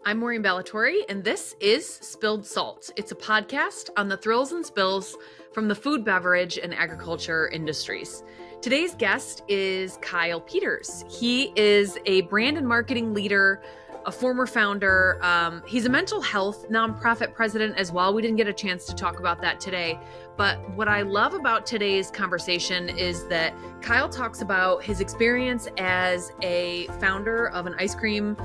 I'm Maureen Ballatori, and this is Spilled Salt. It's a podcast on the thrills and spills from the food, beverage, and agriculture industries. Today's guest is Kyle Peters. He is a brand and marketing leader, a former founder. He's a mental health nonprofit president as well. We didn't get a chance to talk about that today. But what I love about today's conversation is that Kyle talks about his experience as a founder of an ice cream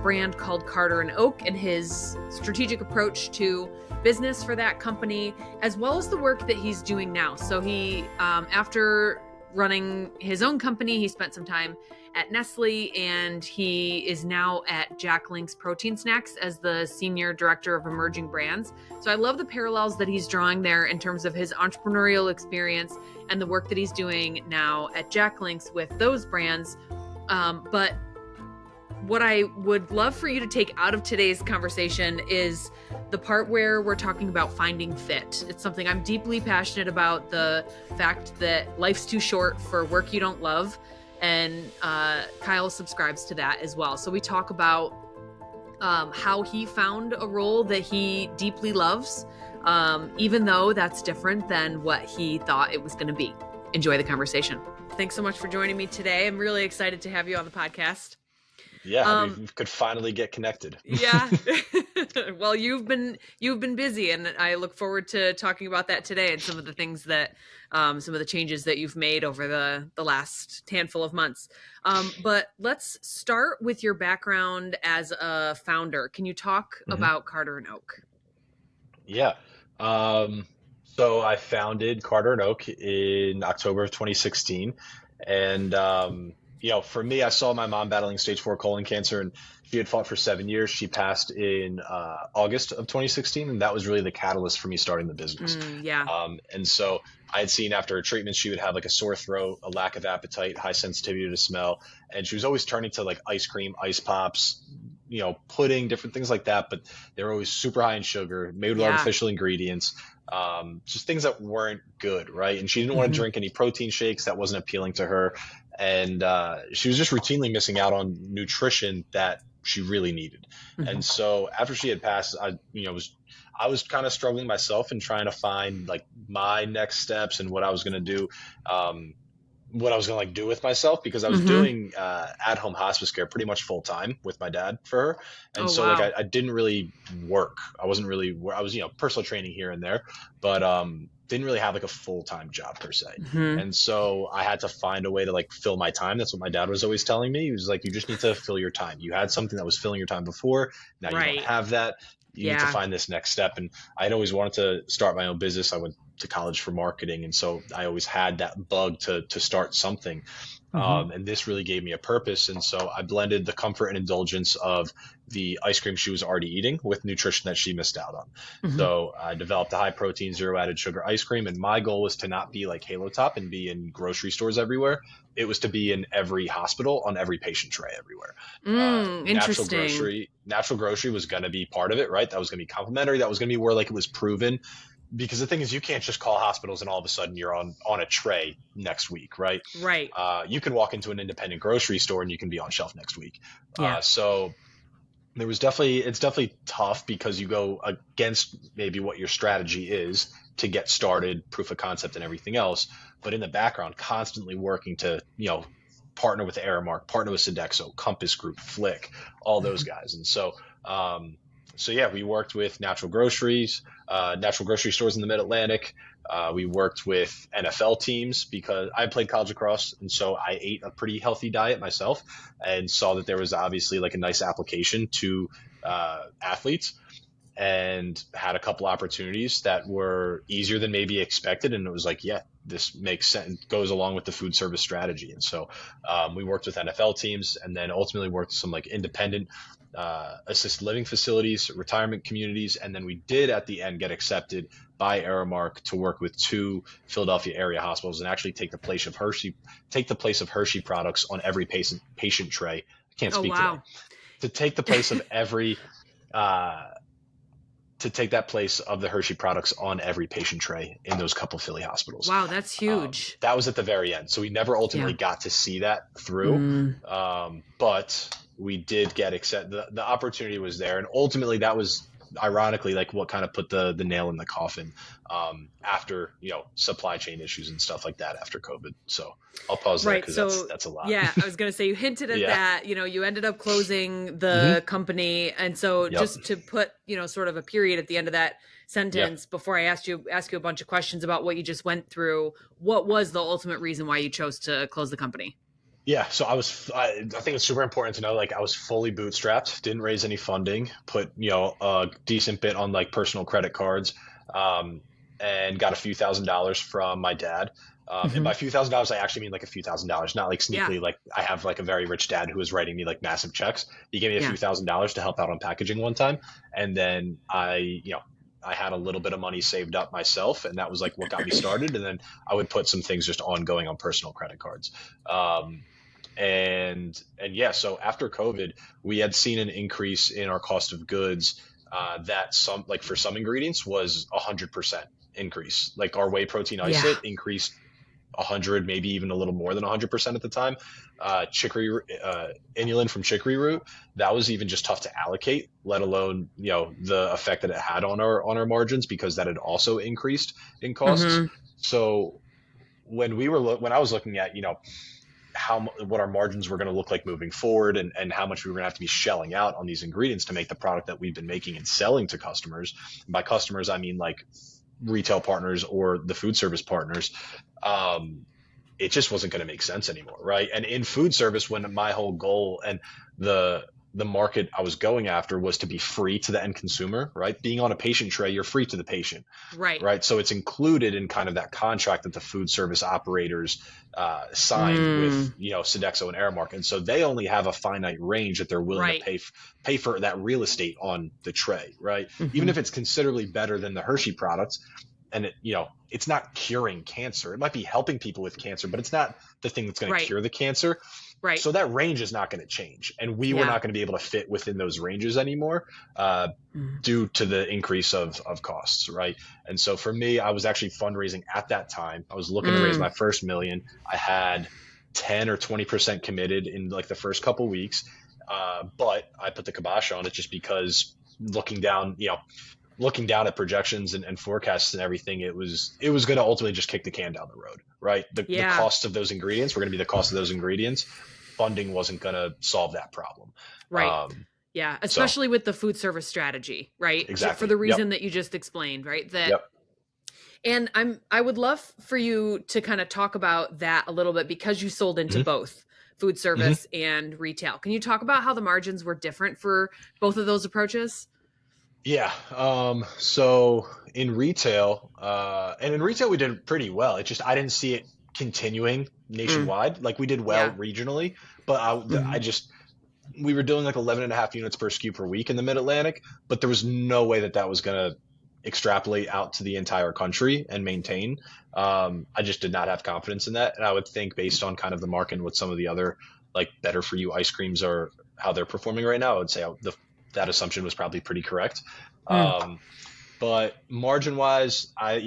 brand called Carter and Oak and his strategic approach to business for that company, as well as the work that he's doing now. So he, after running his own company, he spent some time at Nestle, and he is now at Jack Link's Protein Snacks as the Senior Director of Emerging Brands. So I love the parallels that he's drawing there in terms of his entrepreneurial experience and the work that he's doing now at Jack Link's with those brands. But what I would love for you to take out of today's conversation is the part where we're talking about finding fit. It's something I'm deeply passionate about, the fact that life's too short for work you don't love. And Kyle subscribes to that as well. So we talk about how he found a role that he deeply loves, even though that's different than what he thought it was going to be. Enjoy the conversation. Thanks so much for joining me today. I'm really excited to have you on the podcast. Yeah, we could finally get connected. Yeah. Well, you've been busy, and I look forward to talking about that today and some of the things that, some of the changes that you've made over the last handful of months. But let's start with your background as a founder. Can you talk about Carter and Oak? Yeah. So I founded Carter and Oak in October of 2016, and for me, I saw my mom battling stage 4 colon cancer, and she had fought for 7 years. She passed in August of 2016, and that was really the catalyst for me starting the business. And so I had seen after her treatment, she would have like a sore throat, a lack of appetite, high sensitivity to smell, and she was always turning to like ice cream, ice pops, pudding, different things like that, but they were always super high in sugar, made with artificial ingredients, just things that weren't good, right? And she didn't want to drink any protein shakes. That wasn't appealing to her. And she was just routinely missing out on nutrition that she really needed. And so after she had passed, I was kind of struggling myself and trying to find like my next steps and what I was going to do, what I was going to do with myself, because I was doing at-home hospice care pretty much full time with my dad for her. And I didn't really work. I was, personal training here and there, but didn't really have like a full-time job per se. And so I had to find a way to like fill my time. That's what my dad was always telling me. He was like, you just need to fill your time. You had something that was filling your time before. Now you don't have that. You need to find this next step. And I'd always wanted to start my own business. I went to college for marketing. And so I always had that bug to start something. And this really gave me a purpose. And so I blended the comfort and indulgence of the ice cream she was already eating with nutrition that she missed out on. So I developed a high protein, zero added sugar ice cream. And my goal was to not be like Halo Top and be in grocery stores everywhere. It was to be in every hospital on every patient tray everywhere. Interesting. Natural grocery was going to be part of it, right? That was going to be complementary. That was going to be where like it was proven. Because the thing is, you can't just call hospitals and all of a sudden you're on a tray next week, right? Right. You can walk into an independent grocery store and you can be on shelf next week. So it's definitely tough because you go against maybe what your strategy is to get started, proof of concept and everything else. But in the background, constantly working to, partner with Aramark, partner with Sodexo, Compass Group, Flick, all those guys. And so, we worked with natural grocery stores in the Mid-Atlantic. We worked with NFL teams because I played college lacrosse. And so I ate a pretty healthy diet myself and saw that there was obviously like a nice application to athletes, and had a couple opportunities that were easier than maybe expected. And it was like, yeah, this makes sense, goes along with the food service strategy. And so we worked with NFL teams, and then ultimately worked with some like independent assisted living facilities, retirement communities. And then we did at the end get accepted by Aramark to work with 2 Philadelphia area hospitals and actually take the place of Hershey products on every patient tray. I can't speak today. To take the place of every to take that place of the Hershey products on every patient tray in those couple Philly hospitals. Wow, that's huge. That was at the very end. So we never ultimately got to see that through. But we did get accept the opportunity was there, and ultimately that was ironically like what kind of put the nail in the coffin after supply chain issues and stuff like that after COVID. So I'll pause there Right. because So that's a lot. yeah, I was going to say you hinted at Yeah. that, you ended up closing the Hmm. company. And so Yep. just to put, sort of a period at the end of that Yeah. sentence before I ask you a bunch of questions about what you just went through, what was the ultimate reason why you chose to close the company? Yeah, so I think it's super important to know, like, I was fully bootstrapped, didn't raise any funding, put, a decent bit on like personal credit cards, um, and got a few $1,000s from my dad. And by a few $1,000s, I actually mean like a few $1,000s, not like Yeah. sneakily, like I have like a very rich dad who was writing me like massive checks. He gave me a Yeah. few $1,000s to help out on packaging one time. And then I had a little bit of money saved up myself, and that was like what got me started. And then I would put some things just ongoing on personal credit cards. And yeah, so after COVID, we had seen an increase in our cost of goods that some like for some ingredients was 100% increase. Like our whey protein Yeah. isolate increased 100, maybe even a little more than 100% at the time. Chicory inulin from chicory root, that was even just tough to allocate, let alone the effect that it had on our margins, because that had also increased in costs. Mm-hmm. So when I was looking at what our margins were going to look like moving forward, and how much we were going to have to be shelling out on these ingredients to make the product that we've been making and selling to customers. And by customers, I mean like retail partners or the food service partners. It just wasn't going to make sense anymore, right? And in food service, when my whole goal and the market I was going after was to be free to the end consumer, right? Being on a patient tray, you're free to the patient, Right. right? So it's included in kind of that contract that the food service operators signed with Sodexo and Aramark, and so they only have a finite range that they're willing Right. to pay for that real estate on the tray, right? Mm-hmm. Even if it's considerably better than the Hershey products, and it's not curing cancer. It might be helping people with cancer, but it's not the thing that's going to cure the cancer. Right. So that range is not going to change, and we were not going to be able to fit within those ranges anymore due to the increase of costs, right? And so for me, I was actually fundraising at that time. I was looking to raise my first $1 million. I had 10 or 20% committed in like the first couple weeks, but I put the kibosh on it just because looking down at projections and forecasts and everything, it was going to ultimately just kick the can down the road, right? The cost of those ingredients were going to be the cost of those ingredients. Funding wasn't going to solve that problem. Right. Yeah. Especially with the food service strategy, right? Exactly. For the reason that you just explained, right? And I would love for you to kind of talk about that a little bit, because you sold into both food service and retail. Can you talk about how the margins were different for both of those approaches? Yeah. So in retail, we did pretty well. It just, I didn't see it continuing nationwide. Like we did well regionally, but we were doing like 11.5 units per SKU per week in the Mid-Atlantic, but there was no way that was going to extrapolate out to the entire country and maintain. I just did not have confidence in that. And I would think based on kind of the market and what some of the other like better for you ice creams are, how they're performing right now, I would say that assumption was probably pretty correct. But margin wise, I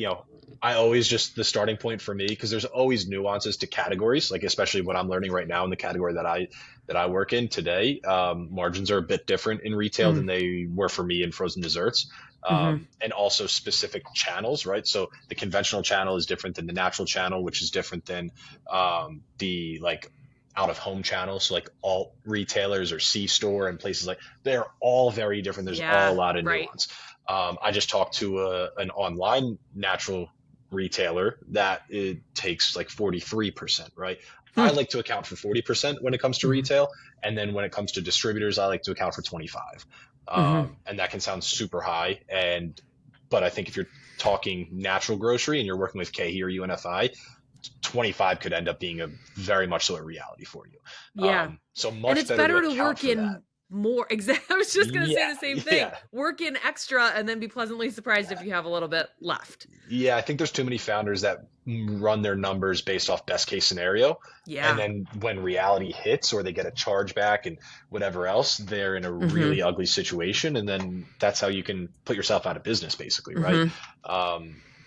always just the starting point for me, because there's always nuances to categories, like especially what I'm learning right now in the category that I work in today. Margins are a bit different in retail than they were for me in frozen desserts. And also specific channels, right? So the conventional channel is different than the natural channel, which is different than the like out of home channels. So like all retailers or C-store and places like, they're all very different. There's all a lot of nuance. I just talked to an online natural retailer that it takes like 43%, right? I like to account for 40% when it comes to retail. And then when it comes to distributors, I like to account for 25. And that can sound super high. But I think if you're talking natural grocery and you're working with KeHE or UNFI, 25 could end up being a very much so a reality for you. So much, and it's better to work in that. more. Exactly. I was just going to say the same thing. Work in extra and then be pleasantly surprised if you have a little bit left. Yeah, I think there's too many founders that run their numbers based off best case scenario. And then when reality hits or they get a chargeback and whatever else, they're in a really ugly situation. And then that's how you can put yourself out of business, basically, right?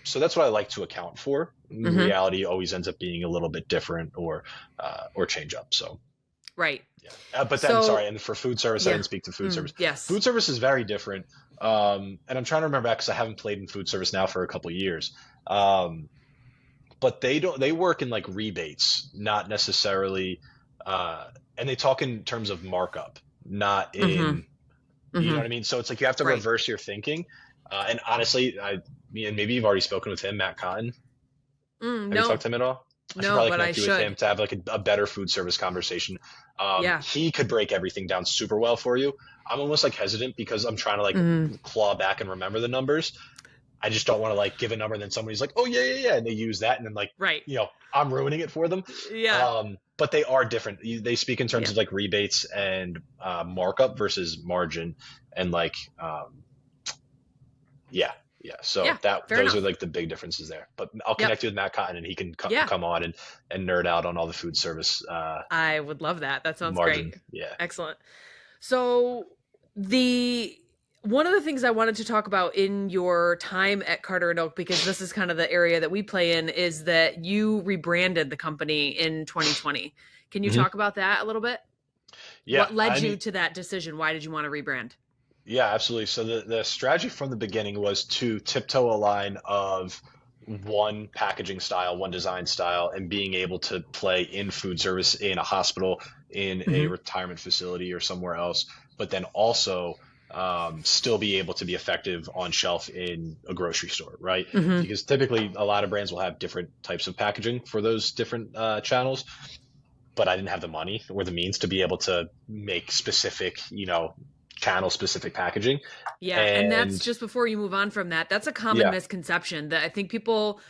So that's what I like to account for. Reality always ends up being a little bit different or change up. So. Right. Yeah. But then, sorry, So, and for food service, I yeah. didn't speak to food service. Yes. Food service is very different. And I'm trying to remember because I haven't played in food service now for a couple of years. Um, but they work in like rebates, not necessarily, uh, and they talk in terms of markup, not Mm-hmm. in, you know Mm-hmm. what I mean? So it's like you have to Right. reverse your thinking. And honestly, and maybe you've already spoken with him, Matt Cotton. Have you talked No, to him at all? I should no, probably but I connect you with him should. to have like a better food service conversation. Yeah. He could break everything down super well for you. I'm almost like hesitant because I'm trying to like Mm-hmm. claw back and remember the numbers. I just don't want to like give a number and then somebody's like, oh yeah, yeah, yeah, and they use that and then like, Right. I'm ruining it for them. Yeah. But they are different. They speak in terms Yeah. of like rebates and markup versus margin and like yeah, yeah. So Yeah. Fair those are enough. like the big differences there. But I'll Yep. connect you with Matt Cotton and he can Yeah. come on and nerd out on all the food service I would love that. That sounds margin. great. Yeah. Excellent. So the one of the things I wanted to talk about in your time at Carter and Oak, because this is kind of the area that we play in, is that you rebranded the company in 2020. Can you Hmm. talk about that a little bit? Yeah. What led I you mean, to that decision? Why did you want to rebrand? yeah, absolutely. So the strategy from the beginning was to tiptoe a line of one packaging style, one design style, and being able to play in food service, in a hospital, in a Mm-hmm. retirement facility, or somewhere else, but then also still be able to be effective on shelf in a grocery store, right? Mm-hmm. Because typically a lot of brands will have different types of packaging for those different channels, but I didn't have the money or the means to be able to make specific, channel specific packaging. Yeah, and that's And just before you move on from that. That's a common yeah, misconception that I think people,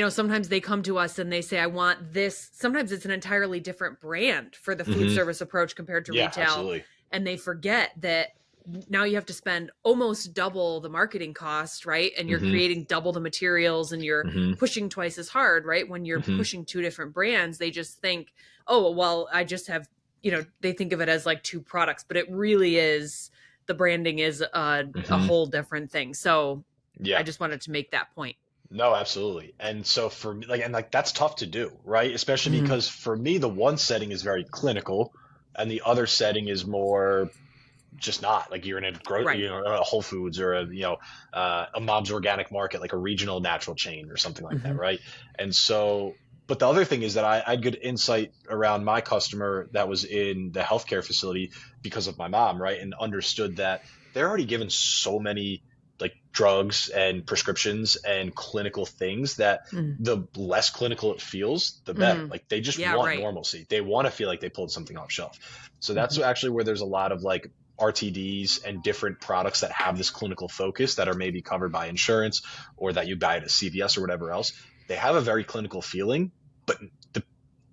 sometimes they come to us and they say, I want this. Sometimes it's an entirely different brand for the food hmm, service approach compared to yeah, retail. absolutely. And they forget that now you have to spend almost double the marketing cost, right? And you're Hmm, creating double the materials and you're hmm, pushing twice as hard, right? When you're hmm, pushing two different brands, they just think, oh, well, I just have, they think of it as like two products, but it really is, the branding is a hmm, whole different thing. So I yeah. just wanted to make that point. No, absolutely. And so for me, like that's tough to do, right? Especially Mhm. because for me, the one setting is very clinical, and the other setting is more just not like you're in Right. a Whole Foods or a Mom's Organic Market, like a regional natural chain or something like that, Hmm. right? And so, but the other thing is that I had good insight around my customer that was in the healthcare facility because of my mom, right? And understood that they're already given so many like drugs and prescriptions and clinical things that Hmm. the less clinical it feels, the better. Hmm. Like they just Yeah, want right. normalcy. They want to feel like they pulled something off shelf. So that's Hmm. actually where there's a lot of like RTDs and different products that have this clinical focus that are maybe covered by insurance or that you buy at a CVS or whatever else. They have a very clinical feeling, but the,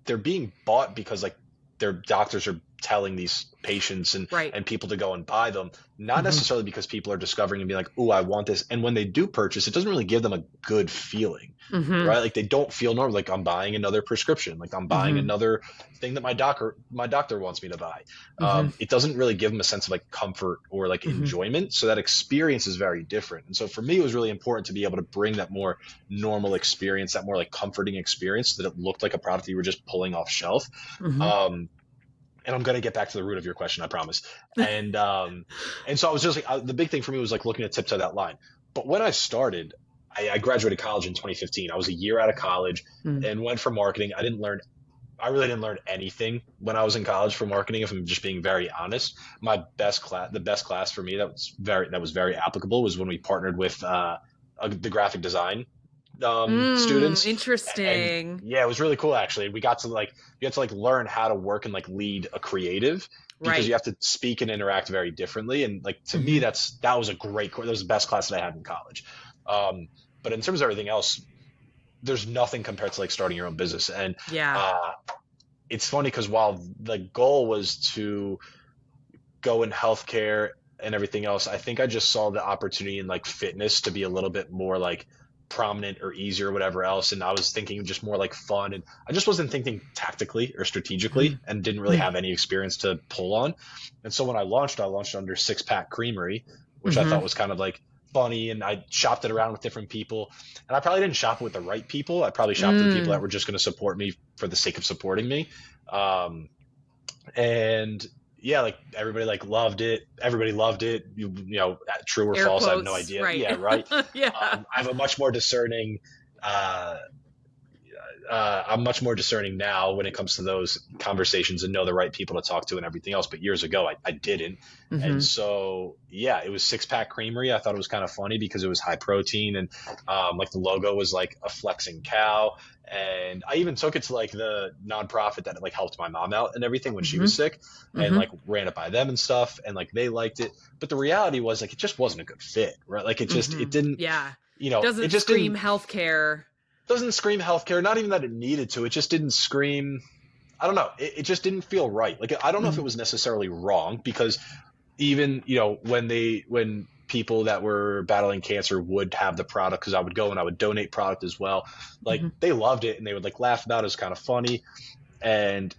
they're being bought because like their doctors are telling these patients Right. and people to go and buy them, not Hmm. necessarily because people are discovering and being like, oh, I want this. And when they do purchase, it doesn't really give them a good feeling, Hmm. right? Like they don't feel normal. Like I'm buying another prescription, like I'm buying Hmm. another thing that my doctor wants me to buy. Hmm. It doesn't really give them a sense of like comfort or like Hmm. enjoyment. So that experience is very different. And so for me, it was really important to be able to bring that more normal experience, that more like comforting experience, so that it looked like a product that you were just pulling off shelf. Hmm. Um, and I'm going to get back to the root of your question, I promise. And so I was just like, the big thing for me was like looking to tiptoe that line. But when I started, I graduated college in 2015. I was a year out of college and went for marketing. I really didn't learn anything when I was in college for marketing, if I'm just being very honest. The best class for me that was very applicable was when we partnered with the graphic design students. And Interesting. yeah, it was really cool actually. You had to like learn how to work and like lead a creative because you Right. have to speak and interact very differently. And like to me, Hmm. that was a great course. That was the best class that I had in college. But in terms of everything else, there's nothing compared to like starting your own business. And Yeah. uh, it's funny because while the goal was to go in healthcare and everything else, I think I just saw the opportunity in like fitness to be a little bit more like prominent or easier or whatever else. And I was thinking just more like fun. And I just wasn't thinking tactically or strategically and didn't really have any experience to pull on. And so when I launched under Six Pack Creamery, which I Hmm. thought was kind of like funny. And I shopped it around with different people. And I probably didn't shop it with the right people. I probably shopped with the people that Mm. were just going to support me for the sake of supporting me. Um, And yeah, like everybody like loved it. Everybody loved it. True or Air false, I have no quotes, idea. right? Yeah, right. Yeah. I have a much more discerning uh, I'm much more discerning now when it comes to those conversations and know the right people to talk to and everything else. But years ago, I didn't. And Hmm. so, yeah, it was Six Pack Creamery. I thought it was kind of funny because it was high protein and like the logo was like a flexing cow. And I even took it to like the nonprofit that like helped my mom out and everything when she Hmm. was sick and Hmm. like ran it by them and stuff. And like they liked it. But the reality was like it just wasn't a good fit, right? Like it Hmm. didn't, Yeah. it Doesn't just scream didn't healthcare. doesn't scream healthcare. Not even that it needed to. It just didn't scream. I don't know. It just didn't feel right. Like I don't know if it Mm-hmm. was necessarily wrong because even when people that were battling cancer would have the product because I would go and I would donate product as well. Like Mm-hmm. they loved it and they would like laugh about it. It was kind of funny and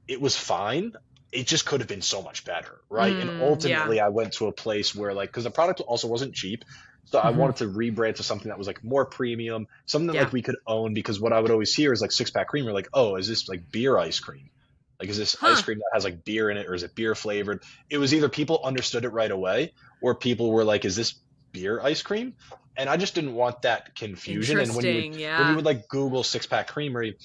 it was fine. It just could have been so much better, right? And Yeah. ultimately, I went to a place where, like, because the product also wasn't cheap, so I Hmm. wanted to rebrand to something that was like more premium, something that Yeah. like we could own. Because what I would always hear is like six pack cream. Or like, oh, is this like beer ice cream? Like, is this ice Huh. cream that has like beer in it, or is it beer flavored? It was either people understood it right away, or people were like, is this beer ice cream? And I just didn't want that confusion. And Interesting. when you Yeah. would like Google six pack creamery,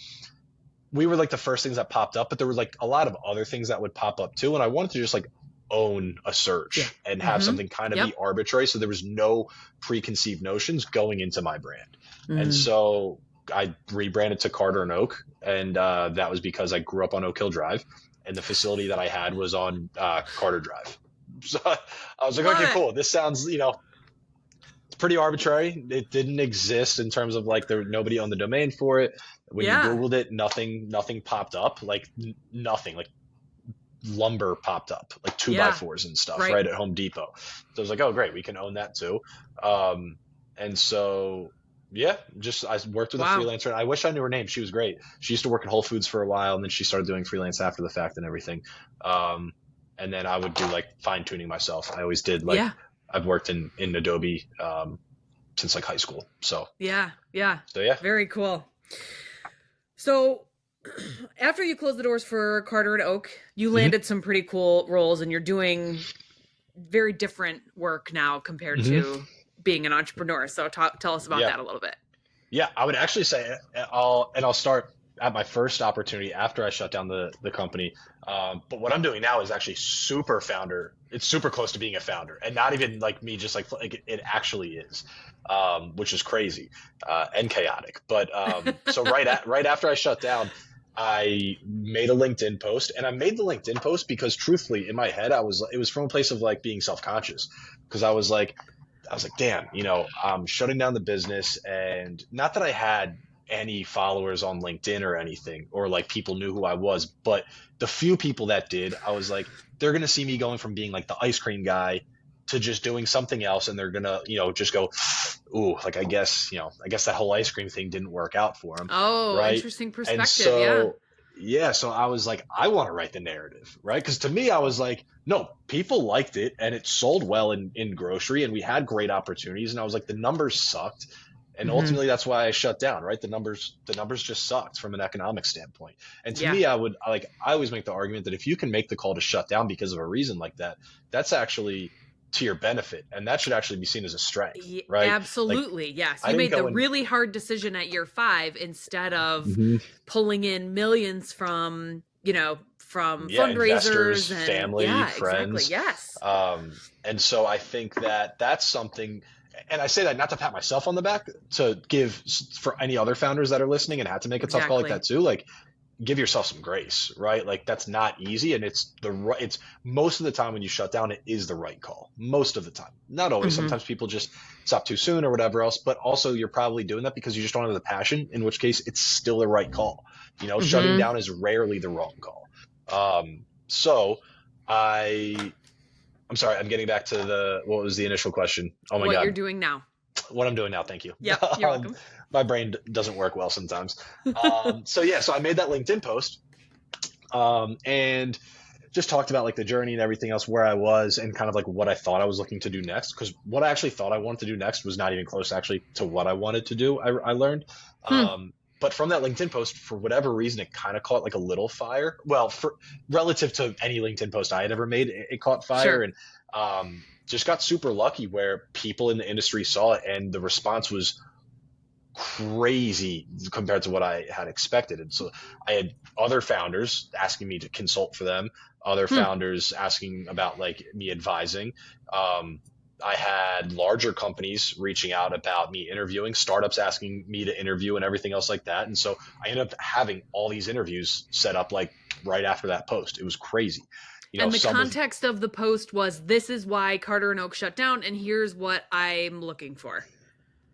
we were like the first things that popped up, but there were like a lot of other things that would pop up too. And I wanted to just like own a Yeah. search and have Hmm. something kind of be Yep. arbitrary. So there was no preconceived notions going into my brand. And Mm. so I rebranded to Carter and Oak. And that was because I grew up on Oak Hill Drive and the facility that I had was on Carter Drive. So I was like, Love okay, it. cool. This sounds, it's pretty arbitrary. It didn't exist in terms of like there nobody owned the domain for it. When you Yeah. Googled it, nothing popped up. Like nothing. Like lumber popped up, like two by Yeah. fours and stuff, Right. right at Home Depot. So I was like, oh great, we can own that too. Um, and so yeah, just I worked with a Wow. freelancer. And I wish I knew her name. She was great. She used to work at Whole Foods for a while, and then she started doing freelance after the fact and everything. Um, and then I would do like fine tuning myself. I always did like Yeah. I've worked in Adobe since like high school. Yeah. Yeah. So yeah. Very cool. So after you closed the doors for Carter and Oak, you Hmm. landed some pretty cool roles and you're doing very different work now compared Hmm. to being an entrepreneur. So tell us about Yeah. that a little bit. Yeah, I would actually say I'll start at my first opportunity after I shut down the company. But what I'm doing now is actually super founder. It's super close to being a founder, and not even like me, just like it actually is, which is crazy and chaotic. But so right after I shut down, I made a LinkedIn post, and I made the LinkedIn post because truthfully, in my head, it was from a place of like being self conscious because I was like, damn, I'm shutting down the business. And not that I had any followers on LinkedIn or anything, or like people knew who I was, but the few people that did, I was like, they're going to see me going from being like the ice cream guy to just doing something else. And they're going to, just go, ooh, like, I guess that whole ice cream thing didn't work out for them. Oh, Right. interesting And perspective. Yeah. so, yeah, so I was like, I want to write the narrative, right? Because to me, I was like, no, people liked it and it sold well in grocery and we had great opportunities. And I was like, the numbers sucked. And Hmm. ultimately that's why I shut down, right? The numbers just sucked from an economic standpoint. And to Yeah. me, I always make the argument that if you can make the call to shut down because of a reason like that, that's actually to your benefit. And that should actually be seen as a strength, right? Like Absolutely. Yes. I You didn't made the go in. really hard decision at year 5 instead of Mhm. pulling in millions from Yeah, investors, fundraisers and family, yeah, exactly. friends. Yes. And so I think that that's something, and I say that not to pat myself on the back, to give for any other founders that are listening and had to make a tough call like that Exactly. too. Like, give yourself some grace, right? Like that's not easy, and it's most of the time when you shut down, it is the right call. Most of the time, not always. Hmm. Sometimes people just stop too soon or whatever else. But also, you're probably doing that because you just don't have the passion. In which case, it's still the right call. Shutting Hmm. down is rarely the wrong call. So I'm sorry, I'm getting back to what was the initial question? Oh my What you're God, doing now. what I'm doing now. Thank you. Yep. You're um, welcome. my brain doesn't work well sometimes. So yeah, so I made that LinkedIn post, and just talked about like the journey and everything else, where I was, and kind of like what I thought I was looking to do next. Because what I actually thought I wanted to do next was not even close actually to what I wanted to do. I learned. Hmm. but from that LinkedIn post, for whatever reason, it kind of caught like a little fire. Well, for relative to any LinkedIn post I had ever made, it caught fire. Sure. And just got super lucky where people in the industry saw it, and the response was crazy compared to what I had expected. And so I had other founders asking me to consult for them, other Hmm. founders asking about like me advising. I had larger companies reaching out about me interviewing, startups asking me to interview, and everything else like that. And so I ended up having all these interviews set up like right after that post. It was crazy. And the Some of context of the post was, this is why Carter and Oak shut down, and here's what I'm looking for.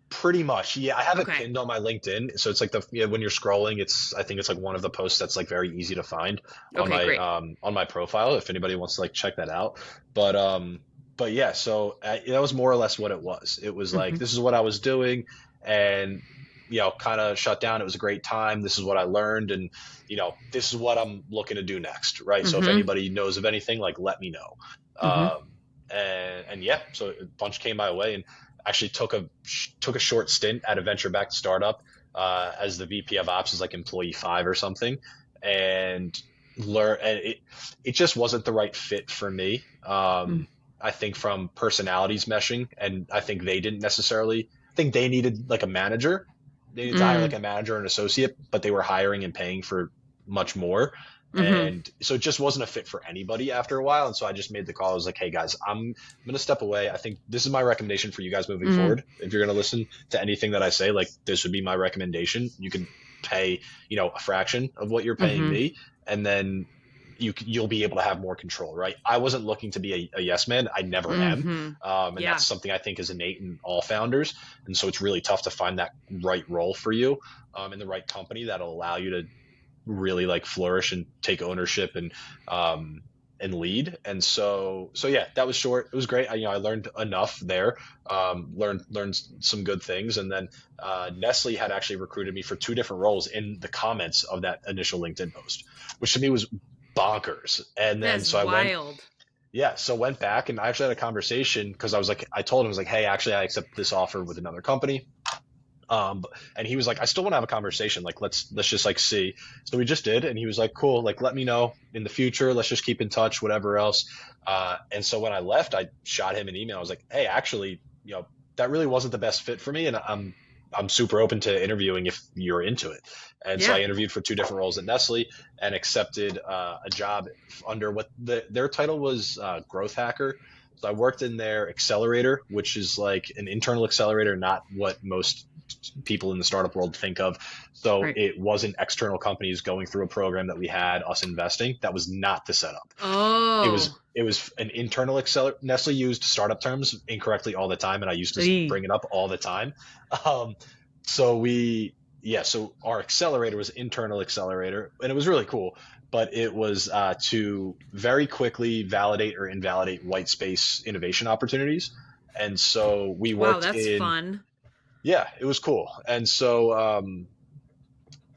Pretty much, yeah. I have it Okay. pinned on my LinkedIn, so it's like when you're scrolling, I think it's like one of the posts that's like very easy to find on Okay, my great. on my profile if anybody wants to like check that out. But yeah, so that was more or less what it was. It was like, this is what I was doing, and kind of shut down. It was a great time. This is what I learned, and this is what I'm looking to do next, right? So if anybody knows of anything, like let me know. And yeah, so a bunch came my way, and actually took a short stint at a venture-backed startup as the VP of Ops, as like employee 5 or something, and it just wasn't the right fit for me. I think from personalities meshing, and I think they didn't necessarily think they needed like a manager. They needed to hire like a manager and associate, but they were hiring and paying for much more. And so it just wasn't a fit for anybody after a while. And so I just made the call. I was like, hey guys, I'm going to step away. I think this is my recommendation for you guys moving forward. If you're going to listen to anything that I say, like this would be my recommendation. You can pay, a fraction of what you're paying me, and then you'll be able to have more control, right? I wasn't looking to be a yes man. I never am. And that's something I think is innate in all founders. And so it's really tough to find that right role for you in the right company that'll allow you to really like flourish and take ownership and lead. And so yeah, that was short. It was great. I learned enough there, learned some good things. And then Nestle had actually recruited me for 2 different roles in the comments of that initial LinkedIn post, which to me was bonkers. And then That's wild. Went back, and I actually had a conversation because I told him, I was like, hey, actually I accept this offer with another company. And he was like, I still want to have a conversation. Like, let's just like see. So we just did. And he was like, cool. Like, let me know in the future. Let's just keep in touch, whatever else. And so when I left, I shot him an email. I was like, hey, actually, that really wasn't the best fit for me. And I'm super open to interviewing if you're into it. And so I interviewed for 2 different roles at Nestle and accepted a job under what their title was, growth hacker. So I worked in their accelerator, which is like an internal accelerator, not what most people in the startup world think of. So it wasn't external companies going through a program that we had us investing. That was not the setup. It was an internal accelerator. Nestle used startup terms incorrectly all the time, and I used to bring it up all the time. So our accelerator was internal accelerator, and it was really cool. But it was to very quickly validate or invalidate white space innovation opportunities. And so we worked fun. Yeah, it was cool. And so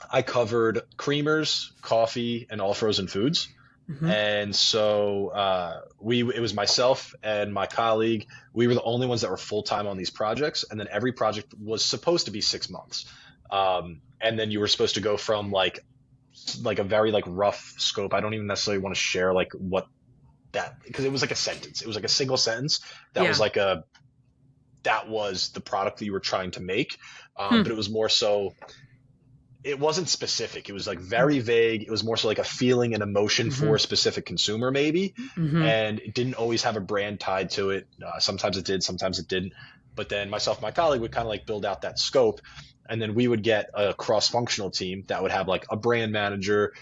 I covered creamers, coffee, and all frozen foods. And so it was myself and my colleague. We were the only ones that were full-time on these projects. And then every project was supposed to be 6 months. And then you were supposed to go from like a very like rough scope. I don't even necessarily want to share like what that, because it was like a sentence. It was like a single sentence that was like that was the product that you were trying to make. But it was more so, it wasn't specific. It was like very vague. It was more so like a feeling and emotion for a specific consumer maybe. And it didn't always have a brand tied to it. Sometimes it did, sometimes it didn't. But then myself, my colleague would kind of like build out that scope. And then we would get a cross-functional team that would have like a brand manager,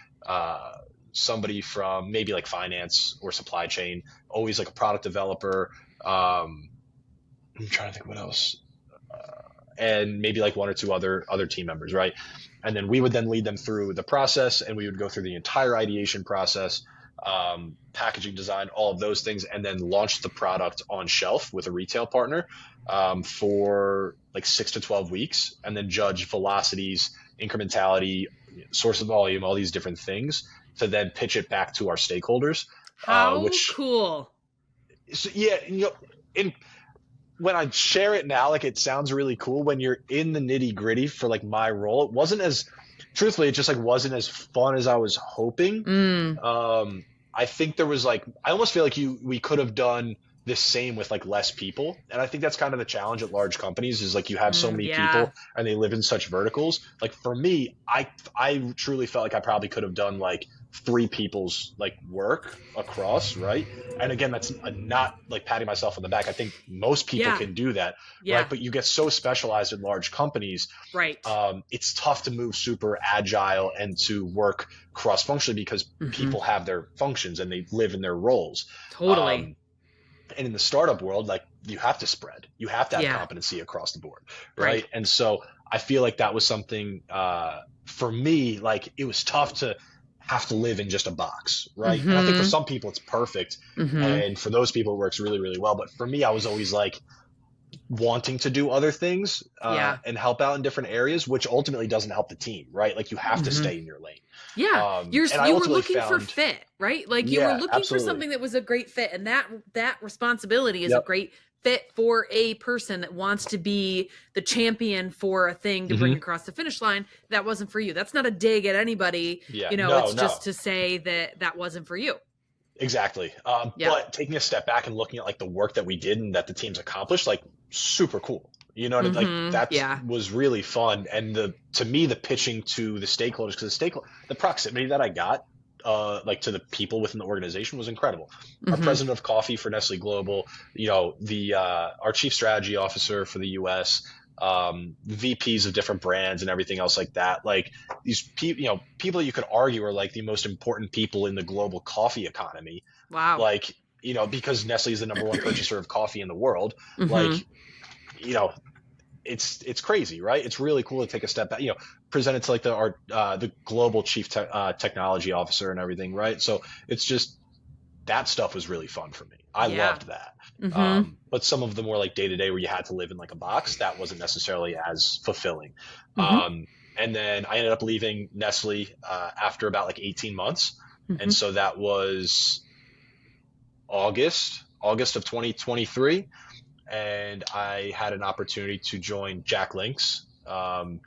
somebody from maybe like finance or supply chain, always like a product developer. I'm trying to think what else. And maybe like 1 or 2 other team members, right? And then we would then lead them through the process, and we would go through the entire ideation process, packaging design, all of those things, and then launch the product on shelf with a retail partner for like 6 to 12 weeks, and then judge velocities, incrementality, source of volume, all these different things to then pitch it back to our stakeholders. How cool. So, yeah, when I share it now, like it sounds really cool. When you're in the nitty gritty for like my role, it wasn't as truthfully, it just like wasn't as fun as I was hoping. Mm, I think there was like, I almost feel like we could have done the same with like less people. And I think that's kind of the challenge at large companies is like you have so many yeah. people and they live in such verticals. Like for me, I truly felt like I probably could have done like three people's like work across, right? And again, that's not like patting myself on the back. I think most people Yeah. can do that, right? Yeah. But you get so specialized in large companies, Right. it's tough to move super agile and to work cross functionally because Hmm. people have their functions and they live in their roles. Totally. Um, and in the startup world, like you have to spread, you have to have Yeah. competency across the board, Right. right? And so I feel like that was something for me, like it was tough to have to live in just a box, right? And I think for Hmm. some people it's perfect, Hmm. and for those people it works really, really well. But for me, I was always like wanting to do other things Yeah. and help out in different areas, which ultimately doesn't help the team, right? Like you have to Hmm. stay in your lane. Yeah, And I you were ultimately looking for found, fit, right? Like you were yeah, looking for absolutely. something that was a great fit, and that responsibility is a Yep. great fit for a person that wants to be the champion for a thing to bring Hmm. across the finish line. That wasn't for you. That's not a dig at anybody. Yeah. It's No, no. just to say that that wasn't for you. Exactly. Yeah. But taking a step back and looking at like the work that we did and that the team's accomplished, like super cool. You know, like that Yeah. was really fun. And to me, the pitching to the stakeholders, because the proximity that I got, like to the people within the organization was incredible. Our Hmm. president of coffee for Nestle Global, our chief strategy officer for the U.S., VPs of different brands and everything else like that. Like these people, people you could argue are like the most important people in the global coffee economy. Wow. Like, because Nestle is the number one purchaser of coffee in the world. Hmm. Like, you know, it's crazy, right? It's really cool to take a step back, present it to like the global chief technology officer and everything, right? So it's just that stuff was really fun for me. I Yeah. loved that. Hmm. But some of the more like day to day where you had to live in like a box, that wasn't necessarily as fulfilling. Hmm. And then I ended up leaving Nestle after about like 18 months. And Hmm. so that was August of 2023. And I had an opportunity to join Jack Link's,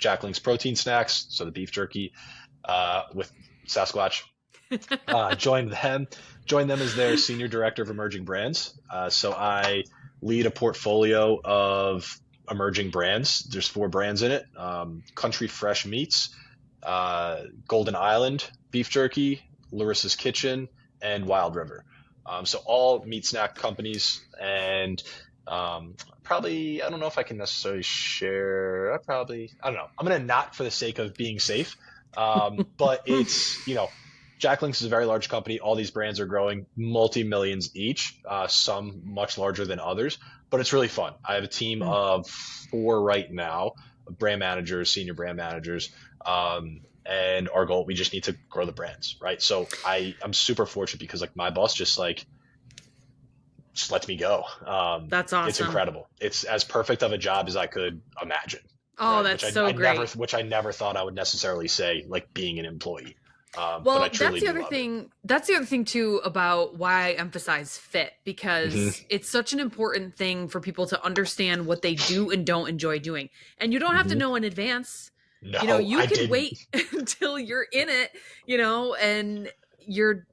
Jack Link's protein snacks, so the beef jerky with Sasquatch. Joined them as their senior director of emerging brands. So I lead a portfolio of emerging brands. There's 4 brands in it: Country Fresh Meats, Golden Island Beef Jerky, Larissa's Kitchen, and Wild River. So all meat snack companies, and probably I don't know if I can necessarily share. I don't know. I'm gonna not for the sake of being safe, but it's Jack Links is a very large company. All these brands are growing multi-millions each, some much larger than others, but it's really fun. I have a team of 4 right now, brand managers, senior brand managers, and our goal, we just need to grow the brands, right? So I'm super fortunate because like my boss just lets me go. That's It's awesome. incredible. It's as perfect of a job as I could imagine, Oh, right? that's so great. Which I never thought I would necessarily say, like being an employee. But I Well, truly do love it. That's the other thing too about why I emphasize fit, because Hmm. it's such an important thing for people to understand what they do and don't enjoy doing. And you don't have to Hmm. know in advance. No, You I can didn't. wait until you're in it, and you're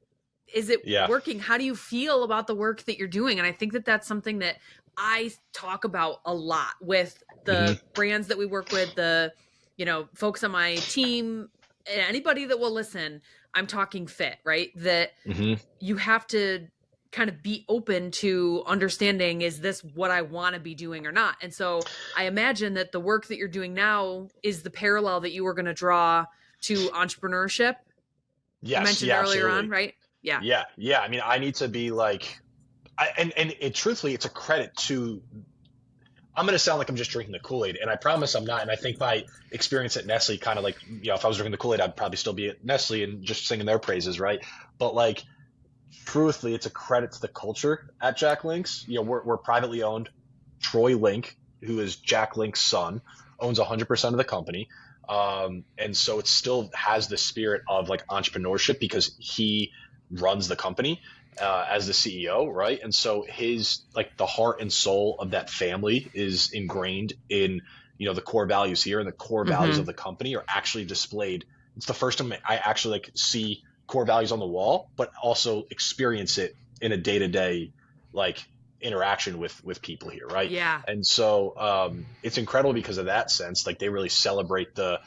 is it Yeah. working? How do you feel about the work that you're doing? And I think that that's something that I talk about a lot with the Hmm. brands that we work with, the folks on my team, anybody that will listen. I'm talking fit, right? That Hmm. you have to kind of be open to understanding, is this what I want to be doing or not? And so I imagine that the work that you're doing now is the parallel that you were going to draw to entrepreneurship. You Yes. mentioned Yeah. earlier on, Absolutely. right? Yeah. Yeah. Yeah. I mean, I need to be like, and it truthfully, it's a credit to. I'm going to sound like I'm just drinking the Kool-Aid, and I promise I'm not. And I think my experience at Nestle, kind of like, if I was drinking the Kool-Aid, I'd probably still be at Nestle and just singing their praises, right? But like, truthfully, it's a credit to the culture at Jack Link's. We're privately owned. Troy Link, who is Jack Link's son, owns 100% of the company. And so it still has the spirit of like entrepreneurship because he runs the company as the CEO, right? And so his like the heart and soul of that family is ingrained in the core values here and the core values Mm-hmm. of the company are actually displayed. It's the first time I actually like see core values on the wall, but also experience it in a day-to-day like interaction with people here, right? Yeah. And so it's incredible because of that sense. Like they really celebrate go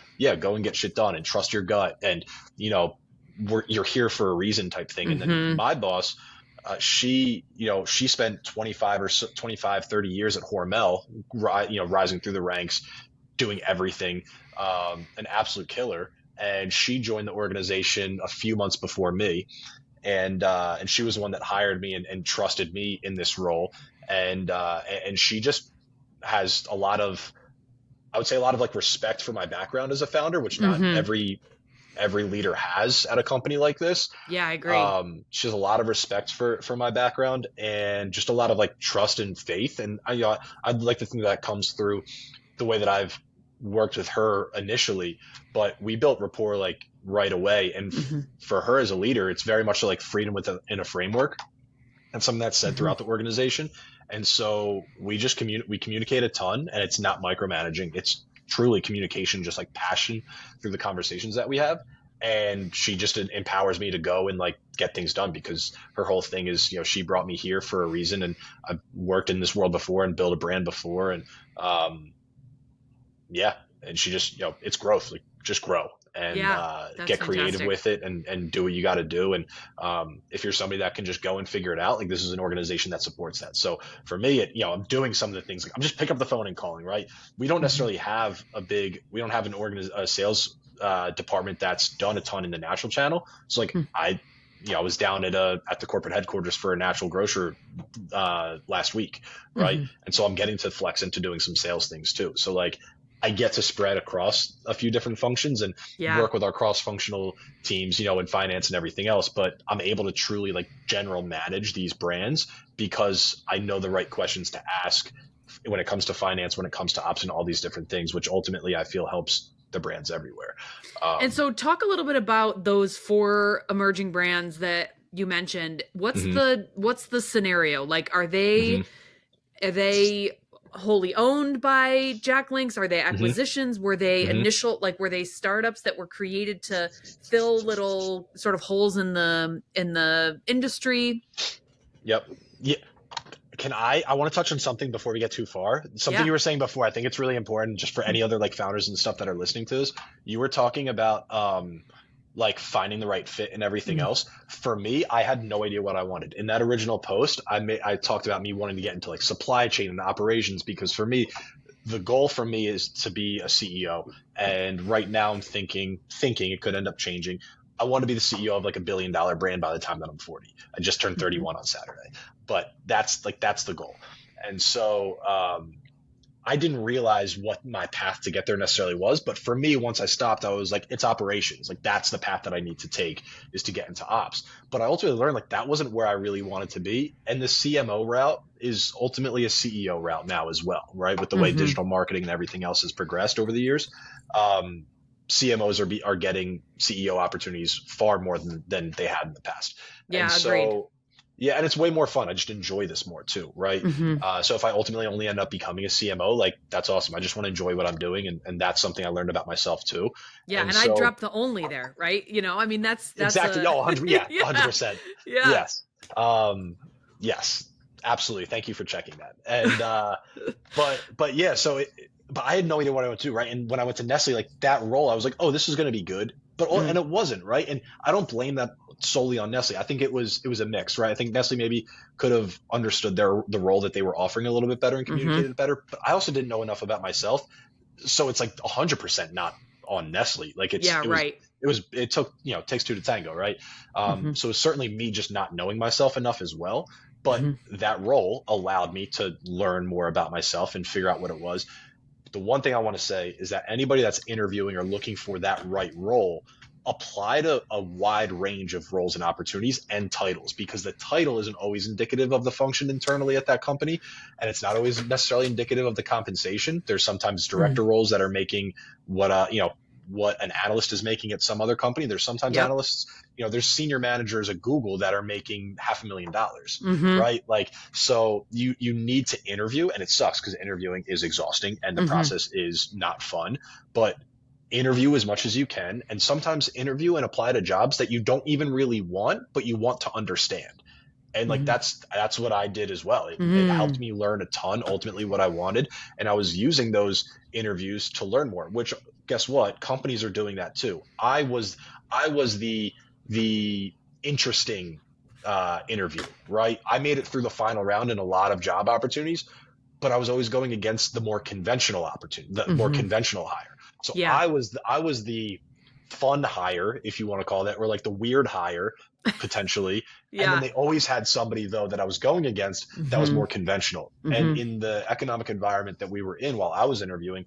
and get shit done and trust your gut, and you're here for a reason type thing. And then Mm-hmm. my boss, she spent 25, 30 years at Hormel, rising through the ranks, doing everything, an absolute killer. And she joined the organization a few months before me, and she was the one that hired me and trusted me in this role. And she just has I would say a lot of like respect for my background as a founder, which not Mm-hmm. every leader has at a company like this. Yeah, I agree. She has a lot of respect for my background and just a lot of like trust and faith. And I'd like to think that comes through the way that I've worked with her initially, but we built rapport like right away. And Mm-hmm. for her as a leader, it's very much like freedom in a framework, and something that's said Mm-hmm. throughout the organization. And so we just communicate a ton, and it's not micromanaging. It's truly communication, just like passion through the conversations that we have. And she just empowers me to go and like get things done, because her whole thing is, she brought me here for a reason, and I've worked in this world before and built a brand before. And yeah, and she just, it's growth, like just grow and Yeah, that's get creative fantastic. with it, and do what you got to do. And if you're somebody that can just go and figure it out, like this is an organization that supports that. So for me, I'm doing some of the things, like I'm just picking up the phone and calling, right? We don't Mm-hmm. necessarily have we don't have a sales department that's done a ton in the natural channel. So like I was down at the corporate headquarters for a natural grocer last week, right? Mm-hmm. And so I'm getting to flex into doing some sales things too. So like I get to spread across a few different functions and Yeah. work with our cross-functional teams, in finance and everything else. But I'm able to truly like general manage these brands because I know the right questions to ask when it comes to finance, when it comes to ops, and all these different things, which ultimately I feel helps the brands everywhere. And so talk a little bit about those 4 emerging brands that you mentioned. What's mhm, the scenario? Like mhm, are they wholly owned by Jack Links? Are they mhm, acquisitions? Were they mhm. were they startups that were created to fill little sort of holes in the industry? Yep. Yeah. I want to touch on something before we get too far. Something Yeah. you were saying before, I think it's really important just for any other like founders and stuff that are listening to this. You were talking about like finding the right fit and everything Mm-hmm. else. For me, I had no idea what I wanted. In that original post, I talked about me wanting to get into like supply chain and operations, because for me, the goal for me is to be a CEO. And right now I'm thinking it could end up changing. I want to be the CEO of like $1 billion brand by the time that I'm 40. I just turned Mm-hmm. 31 on Saturday, but that's the goal. And so I didn't realize what my path to get there necessarily was. But for me, once I stopped, I was like, it's operations. Like that's the path that I need to take, is to get into ops. But I ultimately learned like that wasn't where I really wanted to be. And the CMO route is ultimately a CEO route now as well, right? With the way Mm-hmm. digital marketing and everything else has progressed over the years. Um, CMOs are getting CEO opportunities far more than they had in the past. And Yeah, agreed. so yeah, and it's way more fun. I just enjoy this more too, right? Mm-hmm. So if I ultimately only end up becoming a CMO, like that's awesome. I just want to enjoy what I'm doing, and that's something I learned about myself too. Yeah, And and I so dropped the only there, right? I mean that's exactly, a oh, 100, yeah, yeah. 100%, Yeah. yes, um, yes, absolutely. Thank you for checking that. And but yeah, but I had no idea what I went to do, right? And when I went to Nestle, like that role, I was like, oh, this is going to be good, Mm. and it wasn't, right? And I don't blame that solely on Nestle. I think it was a mix, right? I think Nestle maybe could have understood the role that they were offering a little bit better and Mm-hmm. communicated it better, but I also didn't know enough about myself, so it's like 100% not on Nestle. Like Yeah, right. it took, takes two to tango, right? Mm-hmm. So it's certainly me just not knowing myself enough as well. But Mm-hmm. that role allowed me to learn more about myself and figure out what it was. The one thing I want to say is that anybody that's interviewing or looking for that right role, apply to a wide range of roles and opportunities and titles, because the title isn't always indicative of the function internally at that company, and it's not always necessarily indicative of the compensation. There's sometimes Mm-hmm. director roles that are making what what an analyst is making at some other company. There's sometimes analysts, there's senior managers at Google that are making $500,000, right? Like, so you need to interview, and it sucks because interviewing is exhausting and the process is not fun, but interview as much as you can, and sometimes interview and apply to jobs that you don't even really want, but you want to understand. And like, that's what I did as well. It helped me learn a ton, ultimately what I wanted. And I was using those interviews to learn more, which, guess what? Companies are doing that too. I was the interesting interview, right? I made it through the final round in a lot of job opportunities, but I was always going against the more conventional opportunity, the more conventional hire. So I was the fun hire, if you want to call that, or like the weird hire potentially. And then they always had somebody though that I was going against that was more conventional. And in the economic environment that we were in while I was interviewing,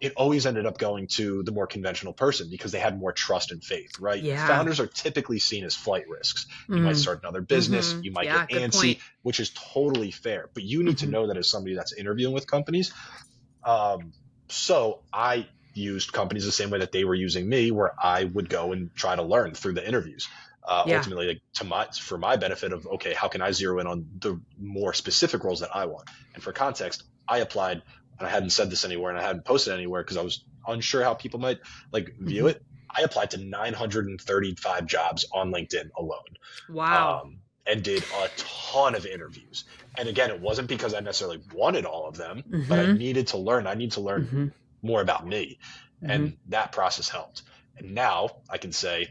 it always ended up going to the more conventional person because they had more trust and faith, right? Founders are typically seen as flight risks. You might start another business, you might get antsy, which is totally fair, but you need to know that as somebody that's interviewing with companies. So I used companies the same way that they were using me, where I would go and try to learn through the interviews. Ultimately, like, for my benefit of, okay, how can I zero in on the more specific roles that I want? And for context, I applied, and I hadn't said this anywhere and I hadn't posted anywhere because I was unsure how people might like view it. I applied to 935 jobs on LinkedIn alone. Wow. And did a ton of interviews. And again, it wasn't because I necessarily wanted all of them, but I needed to learn. I need to learn more about me. And that process helped. And now I can say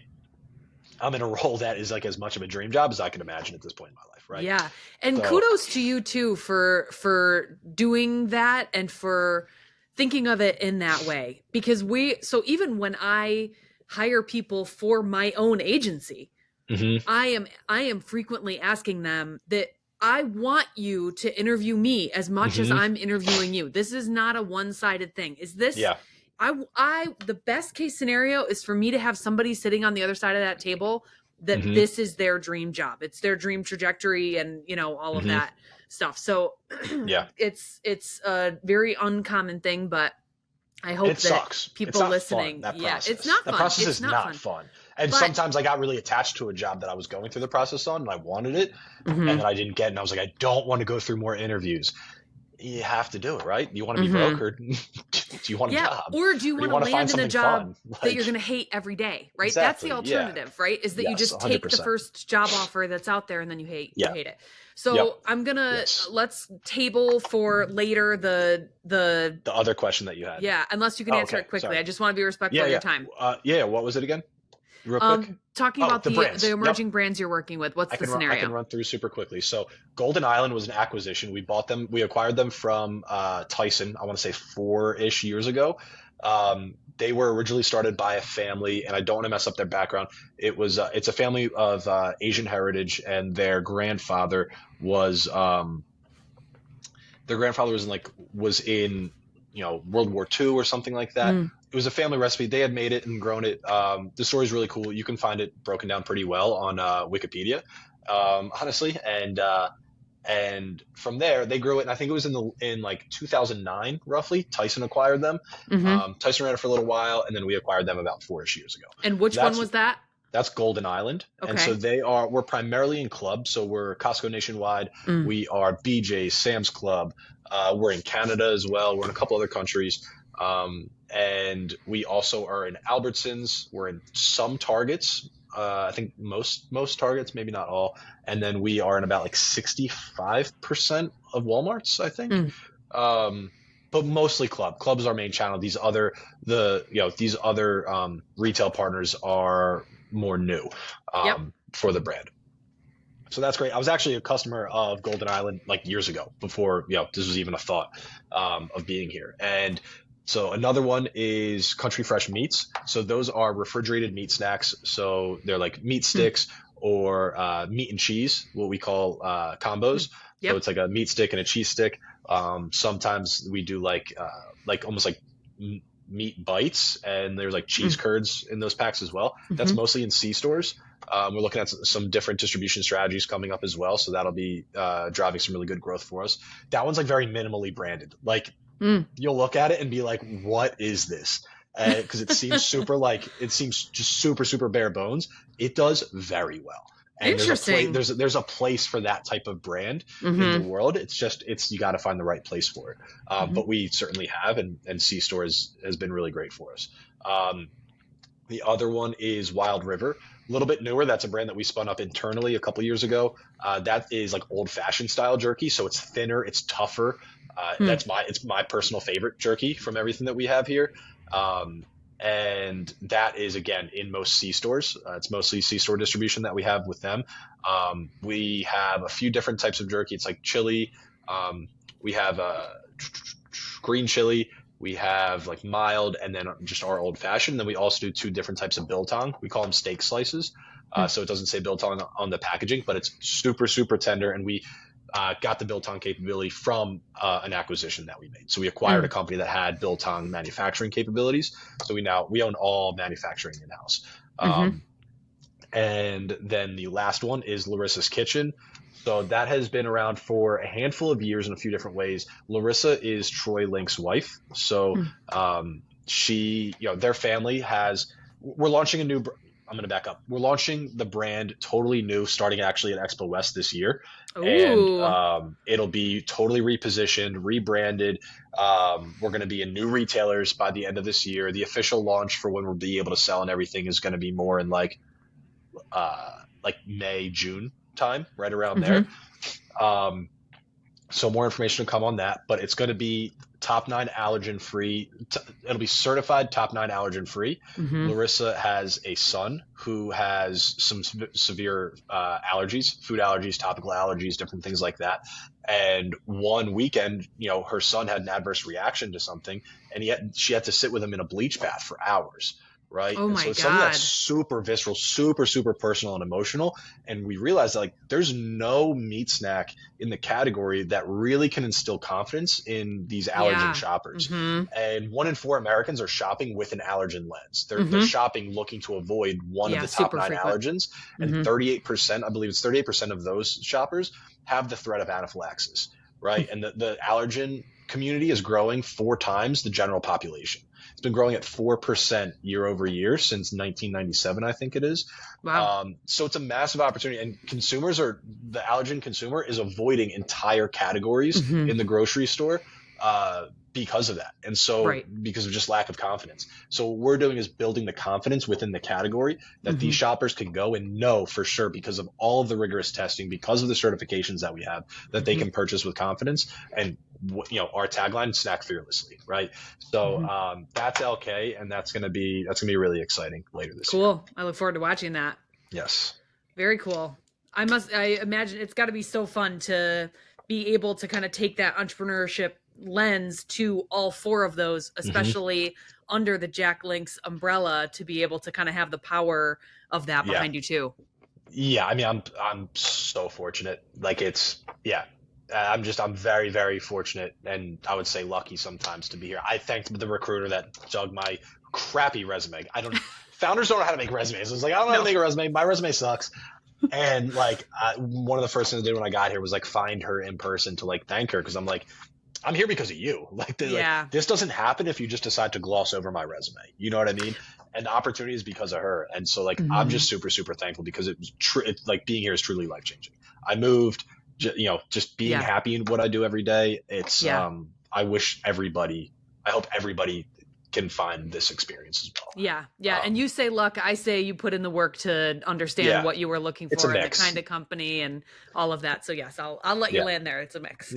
I'm in a role that is like as much of a dream job as I can imagine at this point in my life, right? Yeah. And kudos to you too for doing that and for thinking of it in that way. Because so even when I hire people for my own agency, I am frequently asking them that I want you to interview me as much as I'm interviewing you. This is not a one-sided thing. Is this, the best case scenario is for me to have somebody sitting on the other side of that table that this is their dream job. It's their dream trajectory and, all of that stuff. So it's a very uncommon thing, but I hope that people listening, it's not fun. The process is not fun. And sometimes I got really attached to a job that I was going through the process on and I wanted it and then I didn't get it. And I was like, I don't want to go through more interviews. You have to do it, right? You want to be broke, or do you want a job? Or do you want to land in a job that you're going to hate every day, right? Exactly, that's the alternative, right? Is that you just take 100%. The first job offer that's out there and then you hate it. So I'm going to, let's table for later the other question that you had. Yeah, unless you can answer it quickly. Sorry. I just want to be respectful of your time. What was it again? Real quick? Talking about the emerging brands you're working with. What's the scenario? I can run through super quickly. So Golden Island was an acquisition. We acquired them from Tyson, I want to say 4-ish years ago. They were originally started by a family, and I don't want to mess up their background. It's a family of Asian heritage, and their grandfather was in World War II or something like that. It was a family recipe. They had made it and grown it. The story is really cool. You can find it broken down pretty well on Wikipedia, honestly. And from there, they grew it. And I think it was in like 2009, roughly. Tyson acquired them. Tyson ran it for a little while, and then we acquired them about 4-ish years ago. And which one was that? That's Golden Island. Okay. And so we're primarily in clubs. So we're Costco nationwide. We are BJ's, Sam's Club. We're in Canada as well. We're in a couple other countries. And we also are in Albertsons. We're in some Targets. I think most Targets, maybe not all. And then we are in about like 65% of Walmarts, I think. But mostly club. Club is our main channel. These other retail partners are more new for the brand. So that's great. I was actually a customer of Golden Island like years ago before this was even a thought of being here. And so another one is Country Fresh Meats. So those are refrigerated meat snacks. So they're like meat sticks or meat and cheese, what we call combos. So it's like a meat stick and a cheese stick. Sometimes we do like almost like meat bites, and there's like cheese curds in those packs as well. That's mostly in C-stores. We're looking at some different distribution strategies coming up as well. So that'll be driving some really good growth for us. That one's like very minimally branded. Like you'll look at it and be like, what is this? because it seems it seems just super bare bones. It does very well. And Interesting. there's a place for that type of brand in the world. It's you got to find the right place for it. But we certainly have, and C-Store has been really great for us. The other one is Wild River, a little bit newer. That's a brand that we spun up internally a couple years ago. That is like old fashioned style jerky, so it's thinner, it's tougher. It's my personal favorite jerky from everything that we have here. And that is, again, in most C-stores. It's mostly C-store distribution that we have with them. We have a few different types of jerky. It's like chili. We have green chili. We have like mild, and then just our old fashioned. Then we also do 2 different types of biltong. We call them steak slices. So it doesn't say biltong on the packaging, but it's super tender. And we got the biltong capability from an acquisition that we made. So we acquired a company that had biltong manufacturing capabilities. So we own all manufacturing in-house. And then the last one is Larissa's Kitchen. So that has been around for a handful of years in a few different ways. Larissa is Troy Link's wife. So their family we're launching I'm going to back up. We're launching the brand totally new, starting actually at Expo West this year. Ooh. And it'll be totally repositioned, rebranded. We're going to be in new retailers by the end of this year. The official launch for when we'll be able to sell and everything is going to be more in like May, June time, right around there. So more information to come on that, but it's going to be top 9 allergen free. It'll be certified top 9 allergen free. Larissa has a son who has some severe allergies, food allergies, topical allergies, different things like that. And one weekend, her son had an adverse reaction to something, and she had to sit with him in a bleach bath for hours. Right. Oh my so it's God. something that's super visceral, super personal and emotional. And we realized that there's no meat snack in the category that really can instill confidence in these allergen shoppers. And 1 in 4 Americans are shopping with an allergen lens. They're shopping looking to avoid one of the top 9 allergens. And 38%, I believe it's 38% of those shoppers have the threat of anaphylaxis. Right. And the allergen community is growing 4 times the general population. It's been growing at 4% year over year since 1997, I think it is. Wow. So it's a massive opportunity, and the allergen consumer is avoiding entire categories in the grocery store because of that. And so because of just lack of confidence. So what we're doing is building the confidence within the category that these shoppers can go and know for sure, because of all of the rigorous testing, because of the certifications that we have, that they can purchase with confidence. And our tagline, snack fearlessly, right? So that's LK, and that's gonna be really exciting later this year. Cool. I look forward to watching that. Yes. Very cool. I imagine it's got to be so fun to be able to kind of take that entrepreneurship lens to all 4 of those, especially under the Jack Link's umbrella, to be able to kind of have the power of that behind you too. Yeah. I mean, I'm so fortunate. I'm very, very fortunate, and I would say lucky sometimes to be here. I thanked the recruiter that dug my crappy resume. Founders don't know how to make resumes. I was like, I don't know how to make a resume. My resume sucks. And one of the first things I did when I got here was find her in person to thank her, because I'm like, I'm here because of you. This doesn't happen if you just decide to gloss over my resume. You know what I mean? And the opportunity is because of her. And so I'm just super thankful, because it was being here is truly life changing. I moved. Just being happy in what I do every day. It's I hope everybody can find this experience as well. Yeah. And you say luck, I say you put in the work to understand what you were looking for and the kind of company and all of that. So yes, I'll let you land there. It's a mix.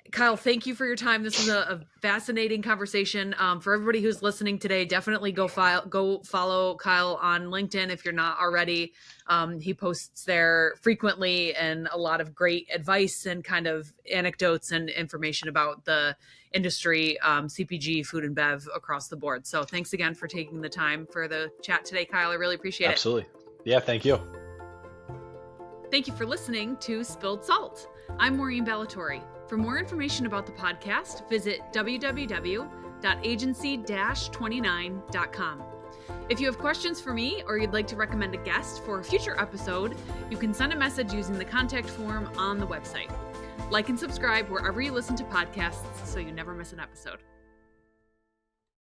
Kyle, thank you for your time. This is a fascinating conversation. For everybody who's listening today, definitely go follow Kyle on LinkedIn if you're not already. He posts there frequently, and a lot of great advice and kind of anecdotes and information about the industry, CPG, food and bev across the board. So thanks again for taking the time for the chat today, Kyle. I really appreciate it. Absolutely. Yeah, thank you. Thank you for listening to Spilled Salt. I'm Maureen Ballatori. For more information about the podcast, visit www.agency-29.com. If you have questions for me, or you'd like to recommend a guest for a future episode, you can send a message using the contact form on the website. Like and subscribe wherever you listen to podcasts so you never miss an episode.